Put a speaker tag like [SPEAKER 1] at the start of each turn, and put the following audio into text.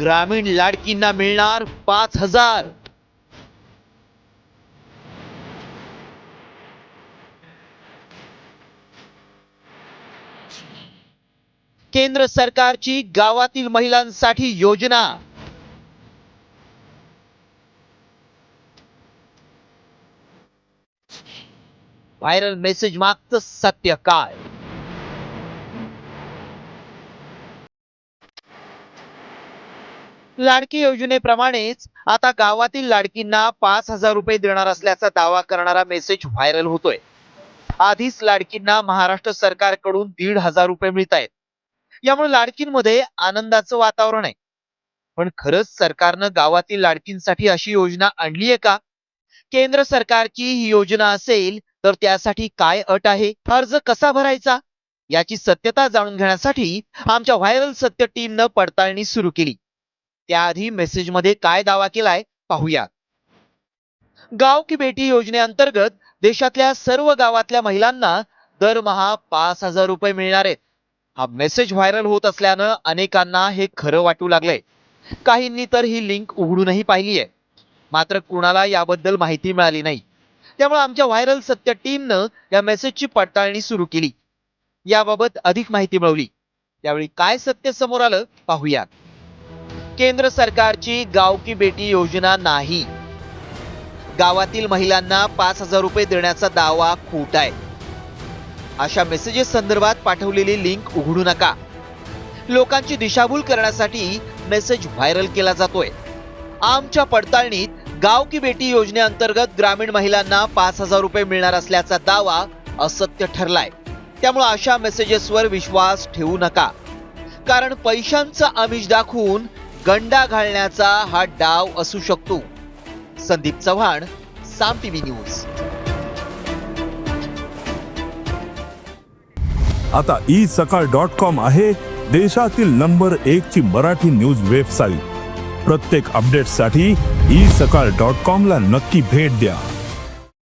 [SPEAKER 1] ग्रामीण लाडकींना मिळणार 5,000। केंद्र सरकारची गावातील महिलांसाठी योजना। व्हायरल मेसेज मागचं सत्य काय? लाडकी योजनेप्रमाणेच आता गावातील लाडकींना 5,000 रुपये देणार असल्याचा दावा करणारा मेसेज व्हायरल होतोय। आधीच लाडकींना महाराष्ट्र सरकारकडून 1,500 रुपये मिळत आहेत। यामुळे लाडकींमध्ये आनंदाचं वातावरण आहे। पण खरंच सरकारनं गावातील लाडकींसाठी अशी योजना आणली आहे का? केंद्र सरकारची ही योजना असेल तर त्यासाठी काय अट आहे? अर्ज कसा भरायचा? याची सत्यता जाणून घेण्यासाठी आमच्या व्हायरल सत्य टीमनं पडताळणी सुरू केली। त्याआधी मेसेजमध्ये काय दावा केलाय पाहूया। गाव की बेटी योजनेअंतर्गत देशातल्या सर्व गावातल्या महिलांना दरमहा 5,000 रुपये मिळणार आहेत। हा मेसेज व्हायरल होत असल्यानं अनेकांना हे खरं वाटू लागलंय। काहींनी तर ही लिंक उघडूनही पाहिली आहे, मात्र कुणाला याबद्दल माहिती मिळाली नाही। त्यामुळे आमच्या व्हायरल सत्य टीमनं या मेसेजची पडताळणी सुरू केली, याबाबत अधिक माहिती मिळवली। त्यावेळी काय सत्य समोर आलं पाहूया। केंद्र सरकारची गाव की बेटी योजना नाही। गावातील महिलांना 5,000 रुपये देण्याचा दावा खोटा आहे। अशा मेसेजेस संदर्भात पाठवलेली लिंक उघडू नका। लोकांची दिशाभूल करण्यासाठी मेसेज व्हायरल केला जातोय। आमच्या पडताळणीत गाव की बेटी योजनेअंतर्गत ग्रामीण महिलांना 5,000 रुपये मिळणार असल्याचा दावा असत्य ठरलाय। त्यामुळे अशा मेसेजेसवर विश्वास ठेवू नका, कारण पैशांचा आमिष दाखवून गंडा घालण्याचा हा डाव असू शकतो। संदीप चव्हाण, साम टीव्ही न्यूज।
[SPEAKER 2] आता isakal.com आहे देशातील नंबर 1 ची मराठी न्यूज वेबसाईट। प्रत्येक अपडेटसाठी isakal.com ला नक्की भेट द्या।